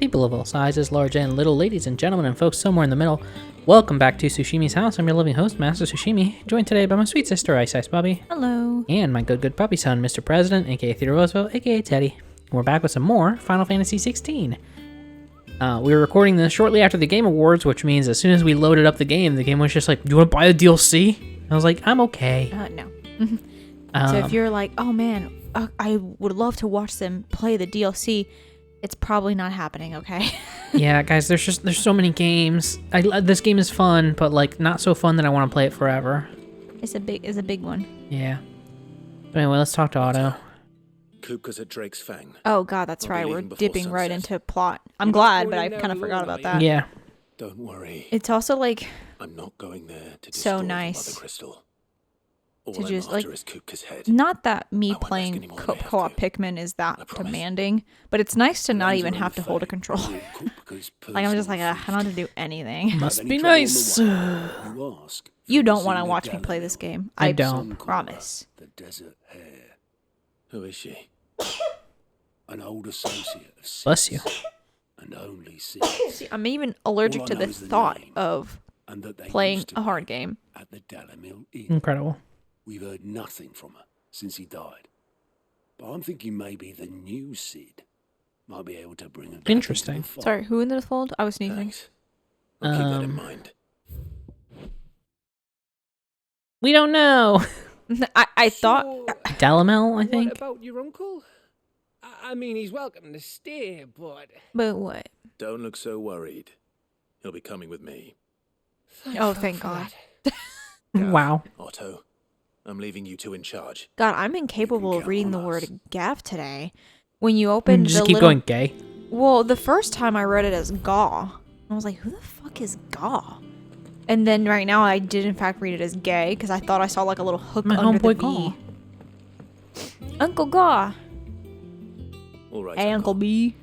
People of all sizes, large and little, ladies and gentlemen, and folks somewhere in the middle, welcome back to Sushimi's House. I'm your loving host, Master Sushimi, joined today by my sweet sister, Ice Bubbie. Hello. And my good puppy son, Mr. President, aka Theodore Roosevelt, aka Teddy. We're back with some more Final Fantasy XVI. We were recording this shortly after the Game Awards, which means as soon as we loaded up the game was just like, do you want to buy the DLC? I was like, I'm okay. No. So if you're like, oh man, I would love to watch them play the DLC, it's probably not happening, okay? Yeah, guys, there's so many games. This game is fun, but like not so fun that I want to play it forever. It's a big one. Yeah. But anyway, let's talk to Otto. Kupka's at Drake's Fang. Oh god, that's right. We're dipping right into plot. I'm glad, but I kind of forgot about that. Yeah. Don't worry. It's also like I'm not going there to so destroy nice the Mother Crystal. to just like is Kupka's head. not that me I won't ask playing any more than I have co-op to. Pikmin is that I promise. demanding, but it's nice to not even have to hold a controller. Kupka's Like I'm just like, personal I don't have to do anything. Must Have be any trouble on nice. the way? You ask. You don't want to Seen watch the me play this Galileo. game. I don't. Some call promise. her The Desert Hare. Who is she? An old associate of Sid's. Bless you. And only Sid's. See, I'm even allergic All I to know the is the thought name. of And that they playing used to a hard be game. At the Dalamil Inn. Incredible. We've heard nothing from her since he died. But I'm thinking maybe the new Sid might be able to bring her back Interesting. into the fold. Sorry, who in the fold? I was sneezing. Thanks. I'll keep that in Um, mind. We don't know. I thought Dalamel, I What think. about your uncle? I mean, he's welcome to stay, but... but what? Don't look so worried. He'll be coming with me. Oh, thank God. Gav, Wow. Otto, I'm leaving you two in charge. God, I'm incapable of count reading the on word us. gav today. When you open Just the keep little... going gay. Well, the first time I read it as gaw. I was like, who the fuck is gaw? And then right now I did in fact read it as gay because I thought I saw like a little hook My under the homeboy V. Gaw. Uncle Gaw. All right, Hey, Uncle B.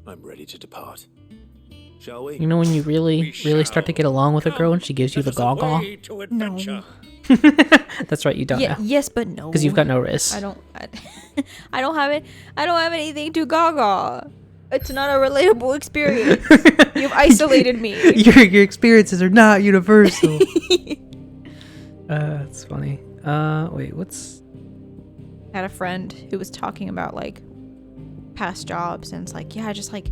I'm ready to depart. Shall we? You know when you really start to get along with a girl and she gives you the gaw? No. That's right, you don't Yeah, know. yes, but no. Because you've got no wrist. I don't have it. I don't have anything to gaga. It's not a relatable experience. You've isolated me. your experiences are not universal. That's funny. Wait, what's... I had a friend who was talking about like past jobs, and it's like, yeah, I just like,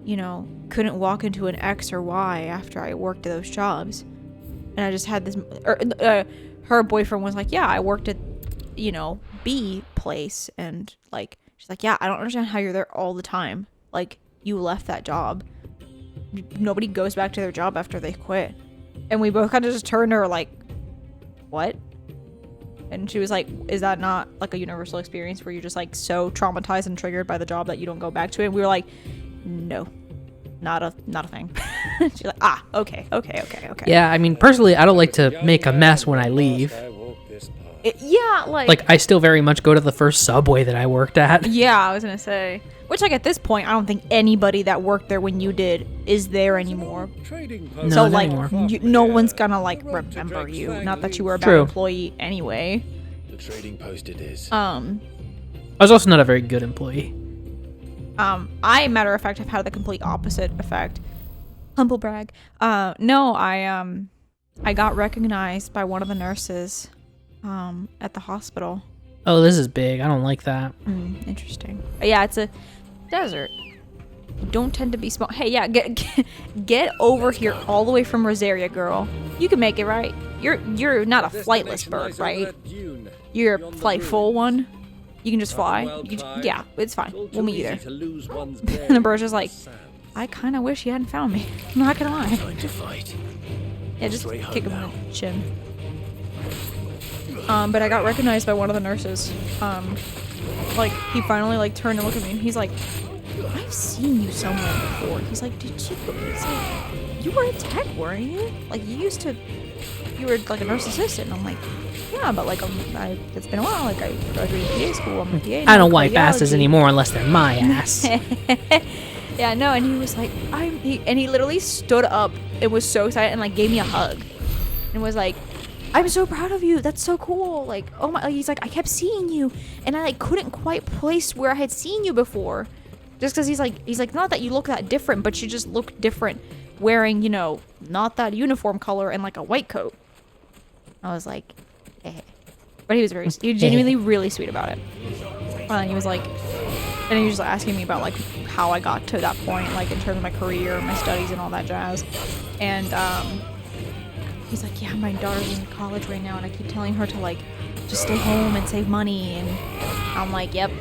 you know, couldn't walk into an X or Y after I worked at those jobs. And I just had this, her boyfriend was like, yeah, I worked at, you know, B place. And like, she's like, yeah, I don't understand how you're there all the time. Like, you left that job. Nobody goes back to their job after they quit. And we both kind of just turned to her like, what? And she was like, is that not like a universal experience where you're just like so traumatized and triggered by the job that you don't go back to it? And we were like, no, not a thing. She's like, okay. Yeah, I mean, personally, I don't like to make a mess when I leave. Yeah, like Like, I still very much go to the first Subway that I worked at. yeah, I was gonna say. Which, like, at this point, I don't think anybody that worked there when you did is there anymore. No, So, not like, anymore. no one's gonna, like, remember you. Not that you were a bad True. employee anyway. The trading post it is. I was also not a very good employee. I, matter of fact, have had the complete opposite effect. Humble brag. No, I got recognized by one of the nurses, at the hospital. Oh, this is big. I don't like that. Interesting. Yeah, it's a desert. You don't tend to be small. Hey, yeah, get over here all the way from Rosaria, girl. You can make it, right? You're not a flightless bird, right? You're a flight full one. You can just fly. Yeah, it's fine. We'll meet you there. And the bird's just like, I kind of wish you hadn't found me. I'm not gonna lie. Time to fight. Yeah, just Straight home kick him now. in the chin. But I got recognized by one of the nurses. Like, he finally, like, turned and looked at me, and he's like, I've seen you somewhere before. He's like, did you? He's like, you were a tech, weren't you? Like, you were, like, a nurse assistant. And I'm like, yeah, but, like, it's been a while. Like, I graduated PA school. I'm a PA now, I don't wipe asses cardiology. anymore unless they're my ass. Yeah, no, and he was like, he literally stood up and was so excited and, like, gave me a hug. And was like, I'm so proud of you. That's so cool. Like, oh my, he's like, I kept seeing you and I like couldn't quite place where I had seen you before. Just because he's like, not that you look that different, but you just look different wearing, not that uniform color and like a white coat. I was like, eh. But he was genuinely really sweet about it. And he was like, and he was just asking me about like how I got to that point, like in terms of my career, my studies, and all that jazz. And he's like, yeah, my daughter's in college right now, and I keep telling her to like just stay home and save money. And I'm like, yep.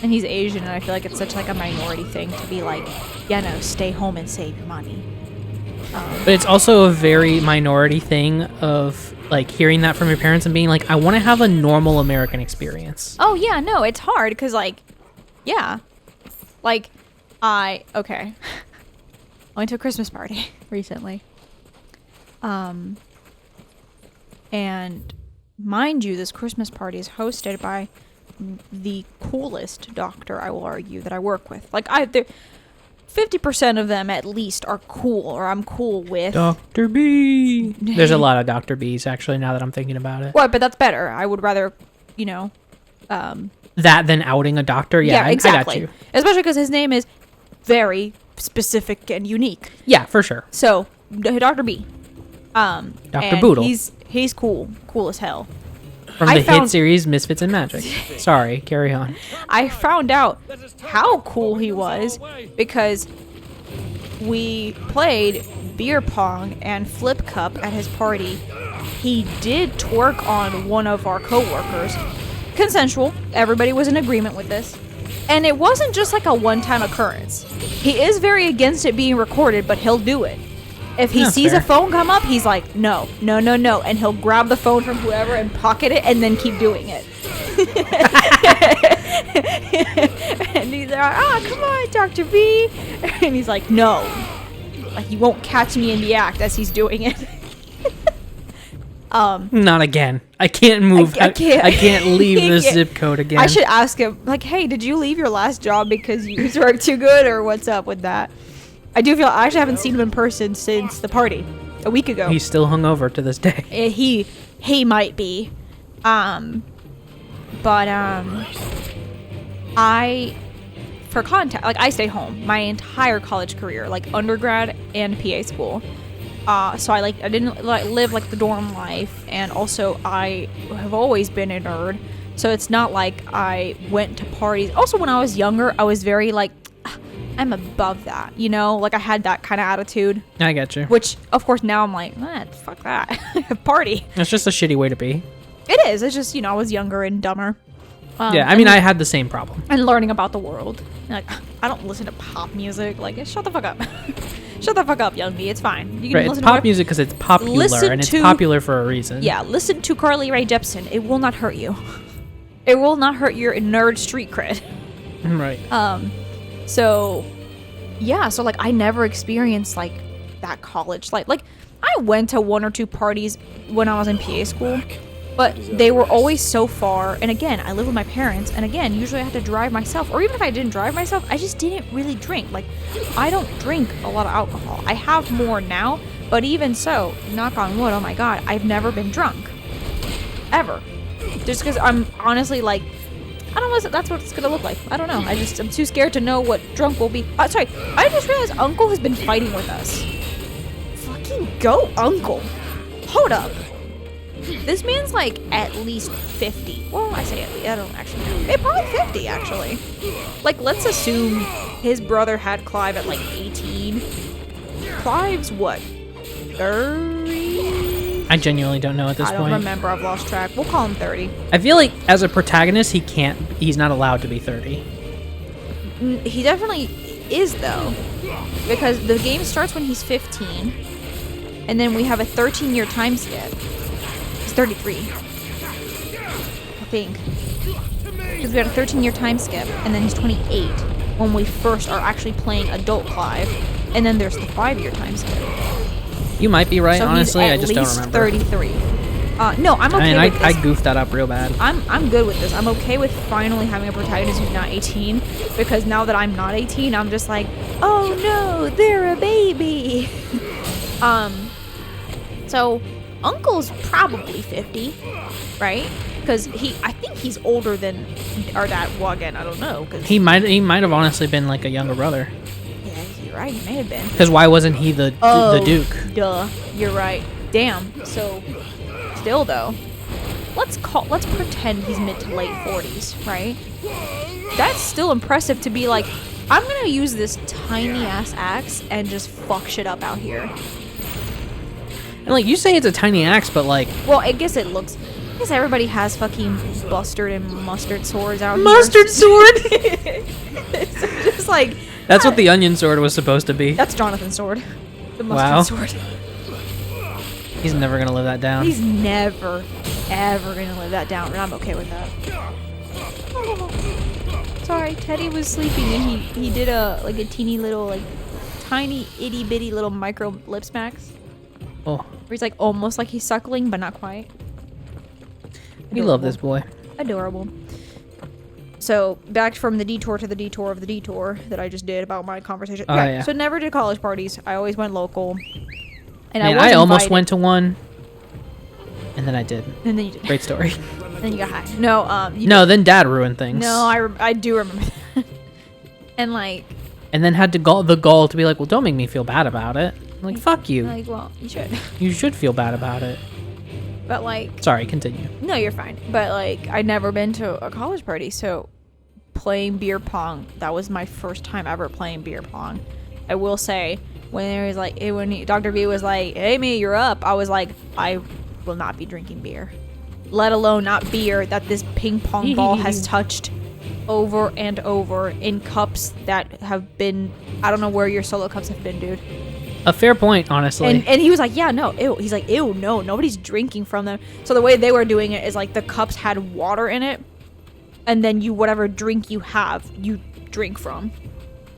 And he's Asian, and I feel like it's such like a minority thing to be like, yeah, no, stay home and save your money. But it's also a very minority thing of like hearing that from your parents and being like, I want to have a normal American experience. Oh yeah, no, it's hard because like, yeah, like I went to a Christmas party recently, and mind you, this Christmas party is hosted by the coolest doctor, I will argue, that I work with. Like 50% of them at least are cool, or I'm cool with. Dr. B. There's a lot of Dr. B's, actually, now that I'm thinking about it. Well, but that's better. I would rather, that than outing a doctor? Yeah, exactly. I got you. Especially because his name is very specific and unique. Yeah, for sure. So, Dr. B. Dr. Boodle. He's cool as hell. From the hit series Misfits in Magic. Sorry, carry on. I found out how cool he was because we played beer pong and flip cup at his party. He did twerk on one of our coworkers. Consensual. Everybody was in agreement with this. And it wasn't just like a one-time occurrence. He is very against it being recorded, but he'll do it. If he sees a phone come up, he's like, no. And he'll grab the phone from whoever and pocket it and then keep doing it. And he's like, come on, Dr. B. And he's like, no. Like, he won't catch me in the act as he's doing it. Not again. I can't move. I can't leave this zip code again. I should ask him, like, hey, did you leave your last job because you worked too good, or what's up with that? I actually haven't seen him in person since the party a week ago. He's still hungover to this day. He might be. For context, like, I stay home my entire college career, like undergrad and PA school. So I didn't live like the dorm life, and also I have always been a nerd. So it's not like I went to parties. Also, when I was younger, I was very like, I'm above that, like I had that kind of attitude. I get you. Which, of course, now I'm like, fuck that. Party. It's just a shitty way to be. It is. It's just, I was younger and dumber. Yeah, I mean, I had the same problem. And learning about the world. Like, I don't listen to pop music. Like, shut the fuck up. Shut the fuck up, young me. It's fine. You can listen to pop music because it's popular, and it's popular for a reason. Yeah, listen to Carly Rae Jepsen. It will not hurt you. It will not hurt your nerd street cred. Right. So, yeah, so, like, I never experienced, like, that college life. Like, I went to one or two parties when I was in PA school, but they were always so far. And again, I live with my parents, and again, usually I had to drive myself. Or even if I didn't drive myself, I just didn't really drink. Like, I don't drink a lot of alcohol. I have more now, but even so, knock on wood, oh my god, I've never been drunk. Ever. Just because I'm honestly, like, I don't know if that's what it's gonna look like. I don't know. I'm too scared to know what drunk will be. Sorry, I just realized Uncle has been fighting with us. Fucking go, Uncle. Hold up. This man's like at least 50. Well, I say at least. I don't actually know. Maybe probably 50, actually. Like, let's assume his brother had Clive at like 18. Clive's what? 30? I genuinely don't know at this point. I don't remember. I've lost track. We'll call him 30. I feel like as a protagonist, he's not allowed to be 30. He definitely is, though. Because the game starts when he's 15. And then we have a 13-year time skip. He's 33. I think. Because we had a 13-year time skip. And then he's 28 when we first are actually playing adult Clive. And then there's the 5-year time skip. You might be right, so honestly. I just don't remember. 33. No, I'm okay with this. I goofed that up real bad. I'm good with this. I'm okay with finally having a protagonist who's not 18, because now that I'm not 18, I'm just like, oh no, they're a baby. So Uncle's probably 50, right? Because I think he's older than our dad. Well, again, I don't know. Cause He might have honestly been like a younger brother. yeah, you're right. He may have been. Because why wasn't he the Duke? Duh. You're right. Damn. So, still though, let's pretend he's mid to late 40s, right? That's still impressive to be like, I'm gonna use this tiny ass axe and just fuck shit up out here. And like you say, it's a tiny axe, but like, Well, I guess it looks. I guess everybody has fucking bustard and mustard swords out mustard sword. here. So just like That's what the onion sword was supposed to be. that's Jonathan's sword. The Wow. mustard sword. He's never gonna live that down. He's never, ever gonna live that down, and I'm okay with that. Sorry, Teddy was sleeping and he did a teeny little like tiny itty bitty little micro lip smacks. Oh, Where he's like almost like he's suckling, but not quite. we love this boy. Adorable. So back from the detour to the detour of the detour that I just did about my conversation. Oh, yeah. So never did college parties. I always went local. And Man, was I almost invited. went to one, and then I did. And then you did. Great story. Then you got high. No, No, then Dad ruined things. No, I do remember that. And like, And then had the gall to be like, well, don't make me feel bad about it. I'm like, fuck you. well, you should. You should feel bad about it. But like, Sorry, continue. no, you're fine. But like, I'd never been to a college party, so playing beer pong, that was my first time ever playing beer pong. I will say, when there was like, Dr. B was like, hey, me, you're up. I was like, I will not be drinking beer. Let alone not beer that this ping pong ball has touched over and over in cups that have been, I don't know where your solo cups have been, dude. A fair point, honestly. And he was like, yeah, no, ew. He's like, ew, no, nobody's drinking from them. So the way they were doing it is like the cups had water in it, and then you, whatever drink you have, you drink from.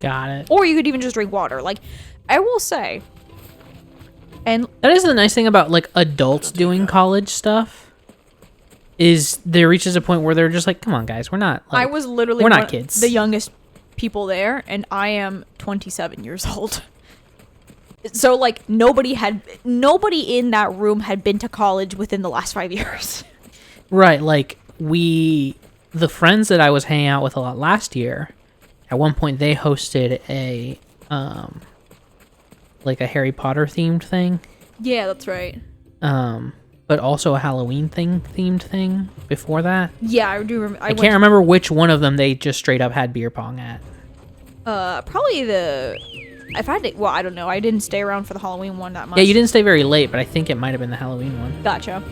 Got it. Or you could even just drink water. Like, I will say, and That is the nice thing about like adults doing college stuff, is there reaches a point where they're just like, come on, guys, we're not. Like, I was literally we're not kids. the youngest people there, and I am 27 years old. So like nobody in that room had been to college within the last 5 years. Right, like the friends that I was hanging out with a lot last year, at one point they hosted a like a Harry Potter themed thing. Yeah, that's right. But also a Halloween themed thing before that. Yeah, I do remember. I can't remember which one of them they just straight up had beer pong at. Probably the. If I did, well, I don't know. I didn't stay around for the Halloween one that much. Yeah, you didn't stay very late, but I think it might have been the Halloween one. Gotcha.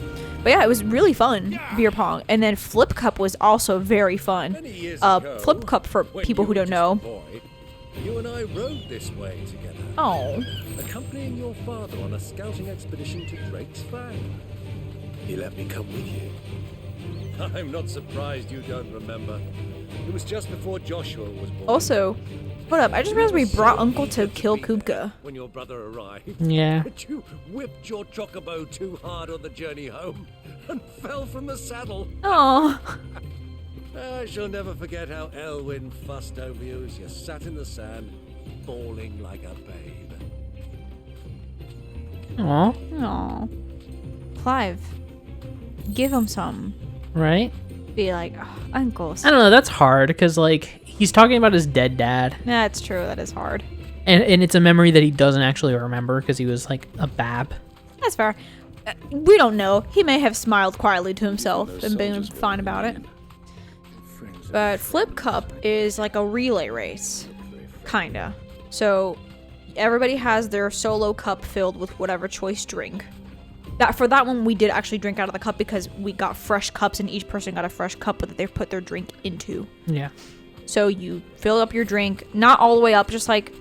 But yeah, it was really fun, beer pong. And then Flip Cup was also very fun. Flip Cup, for people who don't know. You and I rode this way together. Oh. Accompanying your father on a scouting expedition to Drake's Fang. He let me come with you. I'm not surprised you don't remember. It was just before Joshua was born. Also, hold up. I just realized we brought Uncle to kill Kubka. When your brother arrived. Yeah. But you whipped your chocobo too hard on the journey home and fell from the saddle. Oh. I shall never forget how Elwyn fussed over you as you sat in the sand, bawling like a babe. Aw, Aw. Clive, give him some. right? Be like, oh, Uncle. I don't know, that's hard, because, like, he's talking about his dead dad, That's true. That is hard. and it's a memory that he doesn't actually remember, because he was, like, a bab. That's fair. We don't know. He may have smiled quietly to himself and been fine about it. But Flip Cup is like a relay race. Kinda. So everybody has their solo cup filled with whatever choice drink. For that one, we did actually drink out of the cup because we got fresh cups and each person got a fresh cup that they put their drink into. Yeah. So you fill up your drink, not all the way up, just like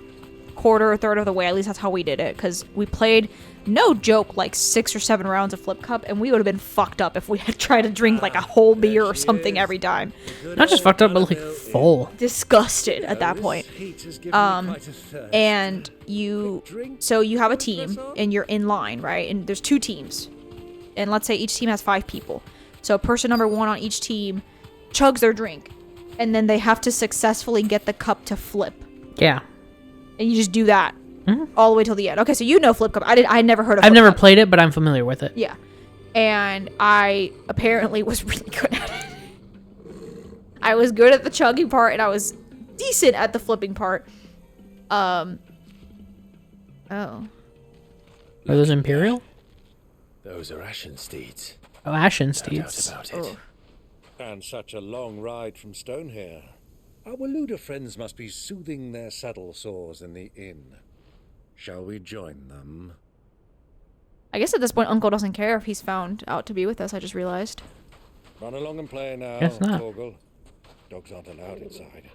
quarter or third of the way. At least that's how we did it, because we played, no joke, like 6 or 7 rounds of Flip Cup, and we would have been fucked up if we had tried to drink like a whole beer or something every time. Not just fucked up, but, like, full. Disgusted at that point. And you have a team and you're in line, right? And there's 2 teams, and let's say each team has 5 people. So person number 1 on each team chugs their drink, and then they have to successfully get the cup to flip. Yeah. And you just do that all the way till the end. Okay, so you know Flip Cup. I had never heard of Flip I've never Cup. played it, but I'm familiar with it. Yeah. And I apparently was really good at it. I was good at the chugging part, and I was decent at the flipping part. Oh. Are those Imperial? Those are Ashen steeds. Oh, Ashen No doubt steeds. about it. And such a long ride from Stone here. Our Waluda friends must be soothing their saddle sores in the inn. Shall we join them? I guess at this point, Uncle doesn't care if he's found out to be with us, I just realized. Run along and play now, Guess not. Torgal. Dogs aren't allowed inside.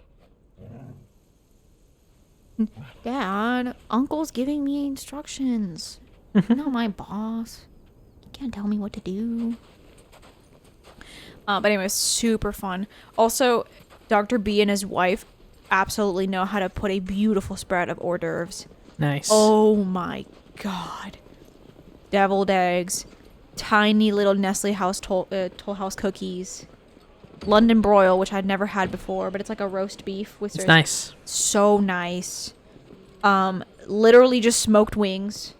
Dad, Uncle's giving me instructions. You're not my boss. You can't tell me what to do. But anyway, super fun. Also, Dr. B and his wife absolutely know how to put a beautiful spread of hors d'oeuvres. Nice. Oh my god. Deviled eggs. Tiny little Nestle Toll House cookies. London broil, which I'd never had before, but it's like a roast beef with It's nice. so nice. Literally just smoked wings.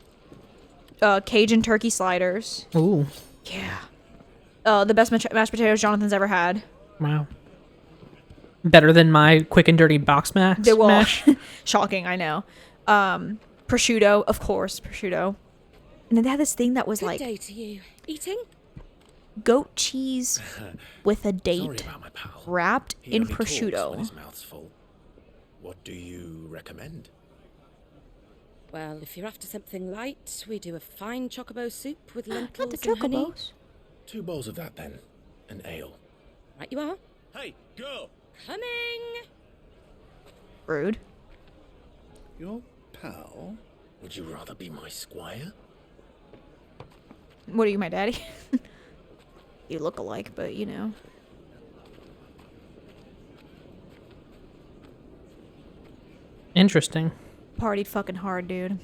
Cajun turkey sliders. Ooh. Yeah. The best mashed potatoes Jonathan's ever had. Wow. Better than my quick and dirty box max. They will. Mash. Shocking, I know. Prosciutto, of course, prosciutto. And then they had this thing that was Good like day to you. Eating? goat cheese with a Sorry date about my pal. wrapped He in only talks when prosciutto. his mouth's full. What do you recommend? Well, if you're after something light, we do a fine chocobo soup with Not the lentils and honey. chocobos. 2 bowls of that then. An ale. Right you are. Hey, girl! Coming! Rude. Your pal? Would you rather be my squire? What are you, my daddy? You look alike, but you know. Interesting. Partied fucking hard, dude.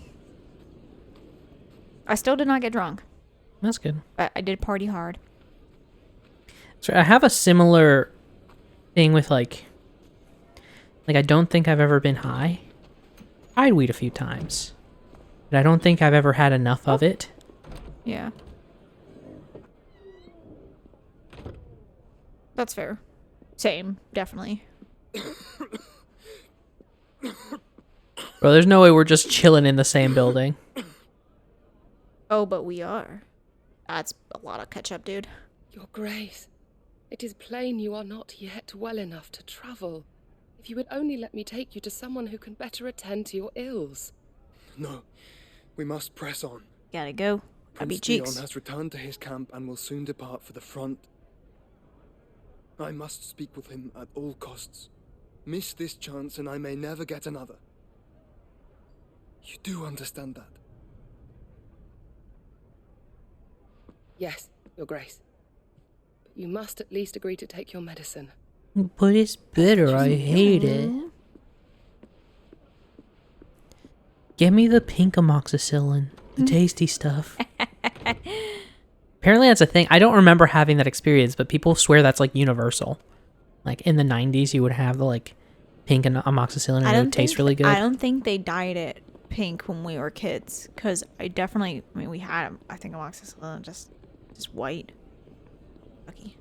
I still did not get drunk. That's good. But I did party hard. So I have a similar thing with like I don't think I've ever been high. I'd weed a few times, but I don't think I've ever had enough of it. Yeah. That's fair. Same, definitely. Bro, there's no way we're just chilling in the same building. Oh, but we are. That's a lot of ketchup, dude. Your Grace, it is plain you are not yet well enough to travel. If you would only let me take you to someone who can better attend to your ills. No, we must press on. Gotta go. Happy Prince Dion cheeks. has returned to his camp and will soon depart for the front. I must speak with him at all costs. Miss this chance and I may never get another. You do understand that? Yes, Your Grace. But you must at least agree to take your medicine. But it's bitter. I hate it. Give me the pink amoxicillin. The tasty stuff. Apparently that's a thing. I don't remember having that experience, but people swear that's like universal. Like in the 90s, you would have the like pink and amoxicillin and it would taste really good. I don't think they dyed it pink when we were kids. Because we had, I think, amoxicillin just white. Lucky.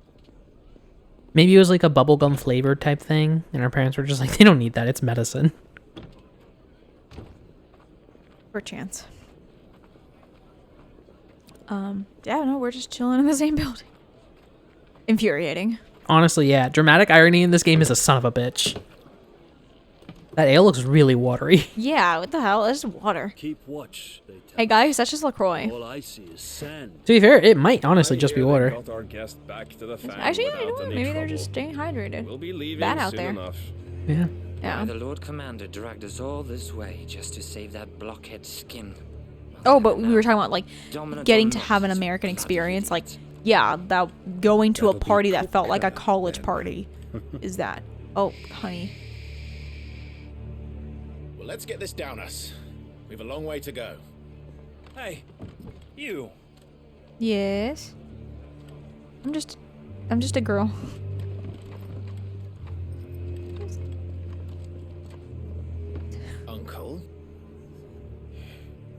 Maybe it was like a bubblegum flavored type thing, and our parents were just like, they don't need that. It's medicine. Perchance. Yeah, no, we're just chilling in the same building. Infuriating. Honestly, yeah. Dramatic irony in this game is a son of a bitch. That ale looks really watery. Yeah, what the hell? It's just water. Keep watch. They tell Hey guys, that's just LaCroix. All I see is sand. To be fair, it might honestly just be water. Got our guest back to the fan Actually, you know without what? any Maybe they're trouble. just staying hydrated. We'll be leaving Bad out soon there. enough. Yeah. Yeah. The Lord Commander dragged us all this way just to save that blockhead skin. Oh, but we were talking about, like, Dominant getting or to not, have an it's American bloody experience. Like, easy. yeah, that going to a That'll be party that cooked felt like a then. college party is that. Oh, honey. Well, let's get this down us. We've a long way to go. Hey, you. Yes. I'm just a girl. Uncle?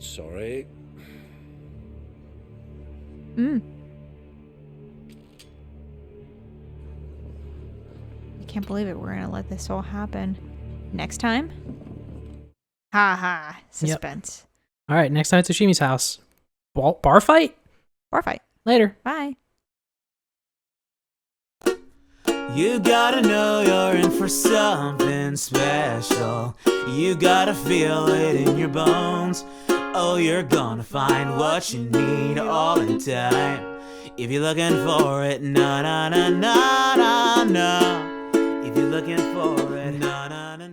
Sorry. can't believe it. We're gonna let this all happen. Next time? Ha ha. Suspense. Yep. All right, next time at Tsushimi's house. Bar fight? Bar fight. Later. Bye. You gotta know you're in for something special. You gotta feel it in your bones. Oh, you're gonna find what you need all in time. If you're looking for it, na na na na na na. If you're looking for it, na na na.